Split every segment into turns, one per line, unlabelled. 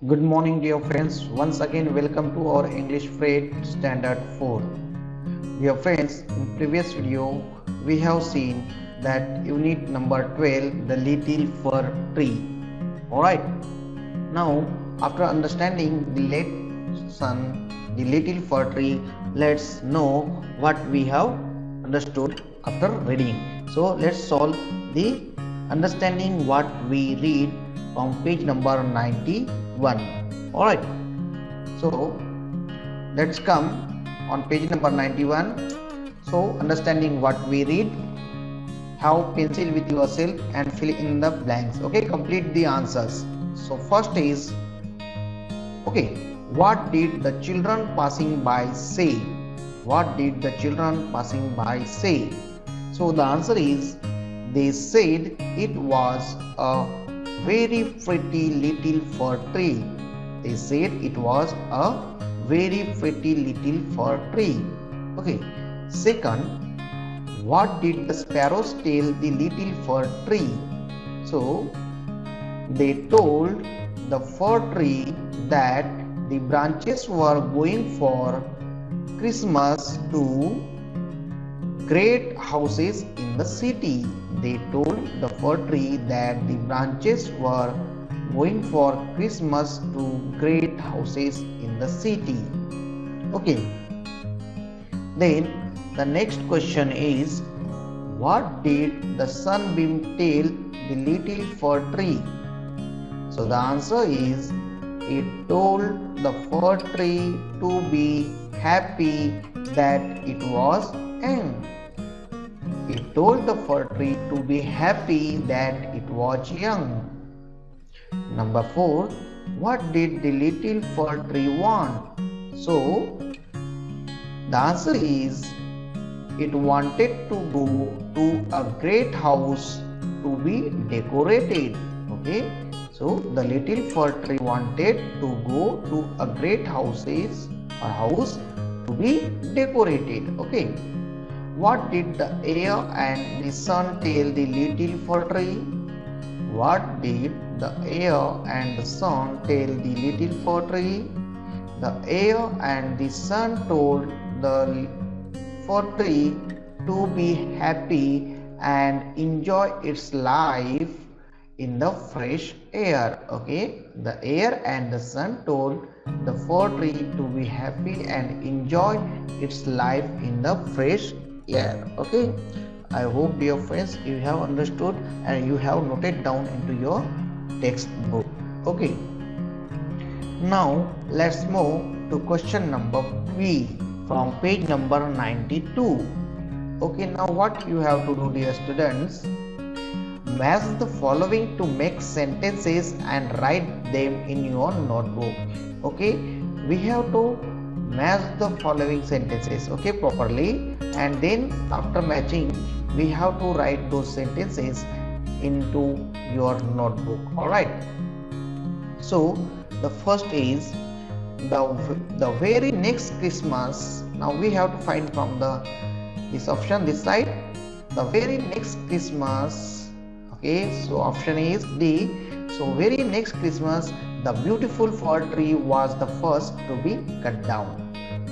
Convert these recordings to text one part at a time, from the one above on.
Good morning, dear friends. Once again, welcome to our English Freight Standard 4. Dear friends, in previous video, we have seen that unit number 12, the little fir tree. Alright, now after understanding the lesson, the little fir tree, let's know what we have understood after reading. So let's solve the understanding what we read from page number 91. Alright, so let's come on page number 91. So understanding what we read, have pencil with yourself and fill in the blanks. Okay, complete the answers. So first is, okay, what did the children passing by say? What did the children passing by say? So the answer is, they said it was a very pretty little fir tree. They said it was a very pretty little fir tree. Okay. Second, what did the sparrows tell the little fir tree? So they told the fir tree that the branches were going for Christmas to great houses in the city. They told the fir tree that the branches were going for Christmas to great houses in the city. Okay. Then the next question is, what did the sunbeam tell the little fir tree? So the answer is, it told the fir tree to be happy that it was young. It told the fir tree to be happy that it was young. Number 4, what did the little fir tree want? So the answer is, it wanted to go to a great house to be decorated. Okay, so the little fir tree wanted to go to a great house to be decorated. Okay. What did the air and the sun tell the little fir tree? What did the air and the sun tell the little fir tree? The air and the sun told the fir tree to be happy and enjoy its life in the fresh air. Okay, the air and the sun told the fir tree to be happy and enjoy its life in the fresh air. Okay, I hope, dear friends, you have understood and you have noted down into your textbook. Okay, now let's move to question number B from page number 92. Okay, now what you have to do, dear students, match the following to make sentences and write them in your notebook. Okay, we have to match the following sentences, okay, properly, and then after matching we have to write those sentences into your notebook. All right, so the first is, the very next Christmas. Now we have to find from this option this side, the very next Christmas. Okay, so option is D. So very next Christmas, the beautiful fir tree was the first to be cut down.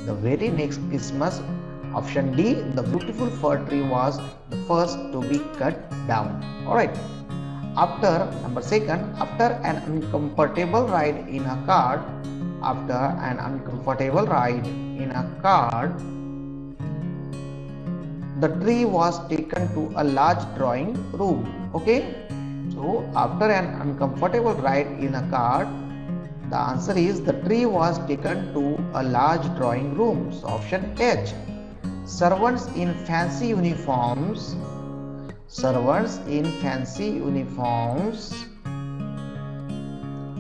The very next Christmas, option D, the beautiful fir tree was the first to be cut down. Alright. After, number second, after an uncomfortable ride in a car, the tree was taken to a large drawing room. Okay, so after an uncomfortable ride in a car, the answer is, the tree was taken to a large drawing room. So option H. Servants in fancy uniforms,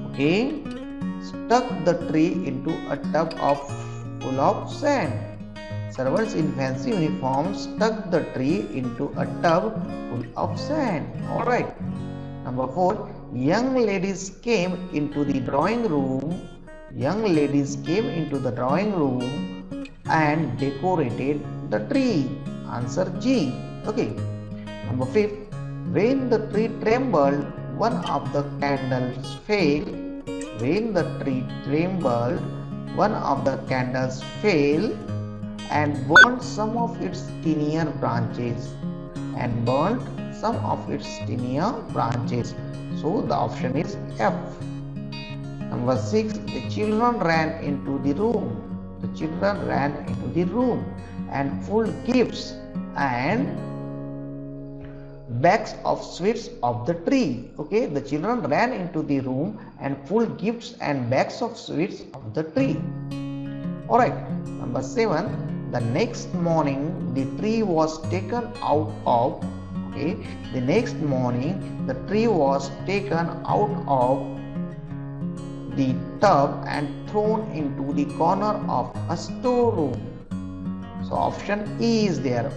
okay, stuck the tree into a tub full of sand. Servants in fancy uniforms stuck the tree into a tub full of sand. Alright. Number 4. Young ladies came into the drawing room. And decorated the tree. Answer G. Okay. Number 5. When the tree trembled, one of the candles fell when the tree trembled, one of the candles fell and burned some of its tinier branches. So the option is F. Number 6. The children ran into the room. And pulled gifts and bags of sweets of the tree. Okay, the children ran into the room and pulled gifts and bags of sweets of the tree. Alright, number 7. The next morning the tree was taken out of the tub and thrown into the corner of a storeroom. So option E is there.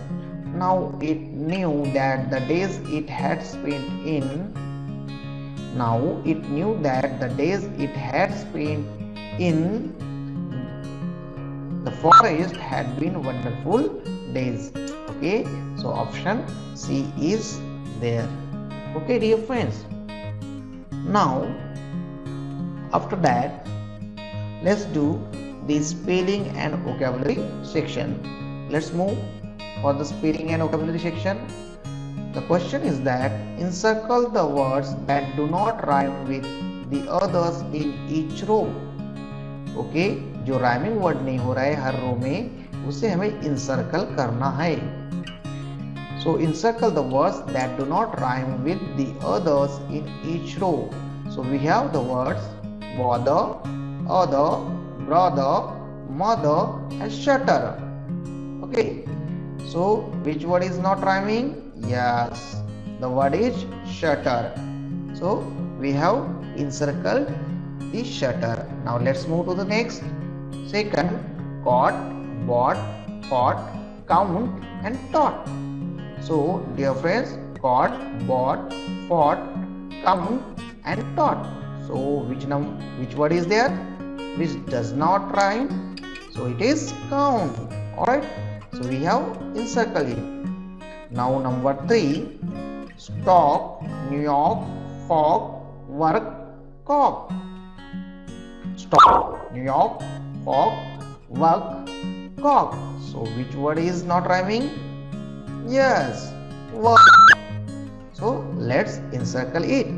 Now it knew that the days it had spent in the forest had been wonderful days. Okay, so option C is there. Okay, dear friends. Now after that, let's do the spelling and vocabulary section. Let's move for the spelling and vocabulary section. The question is that encircle the words that do not rhyme with the others in each row. Okay, जो rhyming word नहीं हो रहा है हर रो में, उसे हमें encircle करना है. So encircle the words that do not rhyme with the others in each row. So we have the words bother, other, brother, mother and shutter. Okay, so which word is not rhyming? Yes, the word is shutter. So we have encircled the shutter. Now let's move to the next. Second, caught, bought, fought, count and taught. So dear friends, caught, bought, fought, count and taught. So which word is there which does not rhyme? So it is count. Alright, so we have encircled it. Now number 3, stock, New York, fog, work, cock. Stock, New York, fog, work, cock. So which word is not rhyming? Yes, work. So let's encircle it.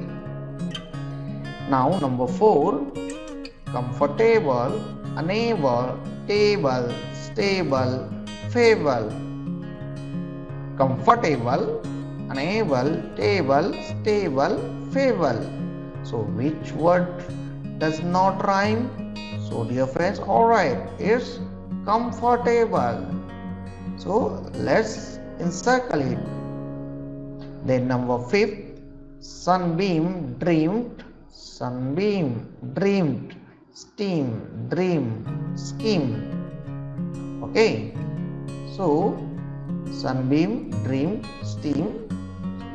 Now number 4, comfortable, unable, table, stable, fable. Comfortable, unable, table, stable, fable. So which word does not rhyme? So dear friends, alright, it's comfortable. So let's encircle it. Then number 5, sunbeam, dreamed, steam, dream, scheme. Okay, so sunbeam, dream, steam,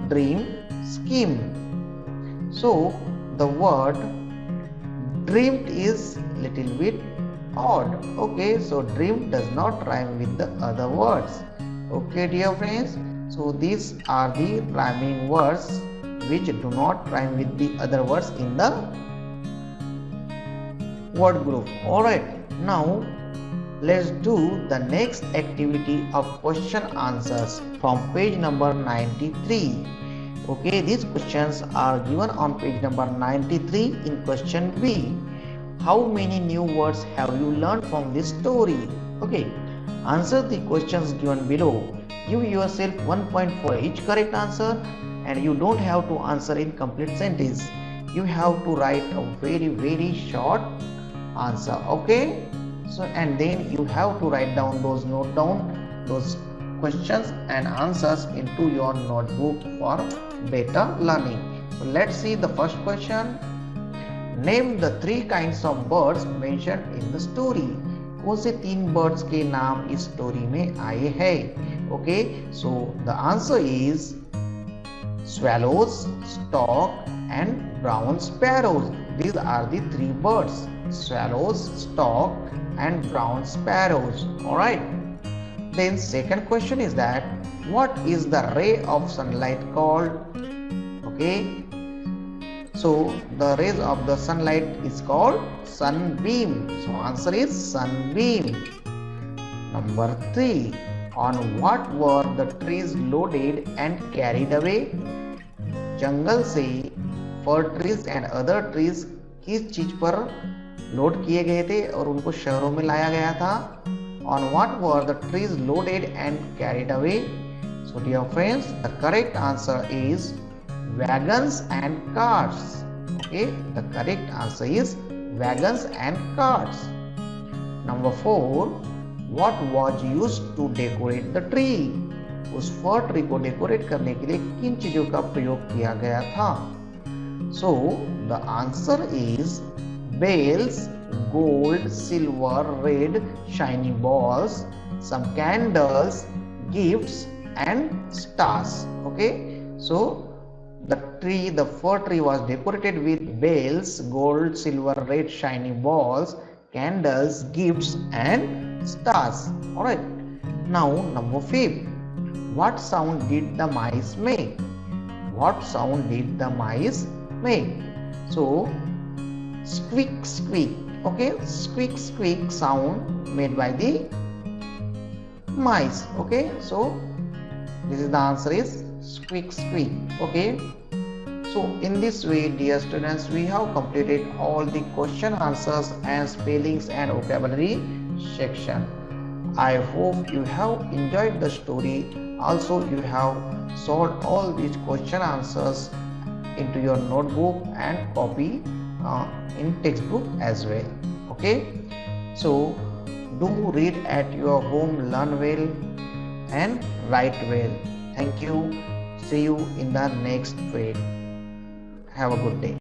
dream, scheme. So the word dreamed is little bit odd. Okay, so dream does not rhyme with the other words. Okay, dear friends, so these are the rhyming words which do not rhyme with the other words in the word group. Alright, now let's do the next activity of question answers from page number 93. Okay, these questions are given on page number 93 in question B. How many new words have you learned from this story? Okay, answer the questions given below. Give yourself 1 point for each correct answer, and you don't have to answer in complete sentence. You have to write a very short answer. Okay, so and then you have to write down those those questions and answers into your notebook for better learning. So let's see the first question. Name the 3 kinds of birds mentioned in the story. कौन से 3 birds के नाम इस story में आए हैं? Okay, so the answer is swallows, stork and brown sparrows. These are the 3 birds: swallows, stork and brown sparrows. Alright, then second question is that what is the ray of sunlight called? Okay, So the rays of the sunlight is called sunbeam. So answer is sunbeam. Number 3. On what were the trees loaded and carried away? जंगल से फर trees and other trees किस चीज पर load किए गए थे और उनको शहरों में लाया गया था? On what were the trees loaded and carried away? So dear friends, the correct answer is wagons and carts. Okay, the correct answer is wagons and carts. Number 4. What was used to decorate the tree? उस फर tree को decorate करने के लिए किन चीजों का प्रयोग किया गया था? So the answer is bells, gold, silver, red, shiny balls, some candles, gifts and stars. Okay, so the fir tree was decorated with bells, gold, silver, red, shiny balls, candles, gifts and stars. Alright, now number 5. What sound did the mice make? What sound did the mice make? So squeak squeak. Okay, squeak squeak sound made by the mice. Okay, so this is the answer is squeak squeak. Okay, so in this way, dear students, we have completed all the question answers and spellings and vocabulary section. I hope you have enjoyed the story. Also, you have solved all these question answers into your notebook and copy in textbook as well. Okay, so do read at your home, learn well and write well. Thank you. See you in the next grade. Have a good day.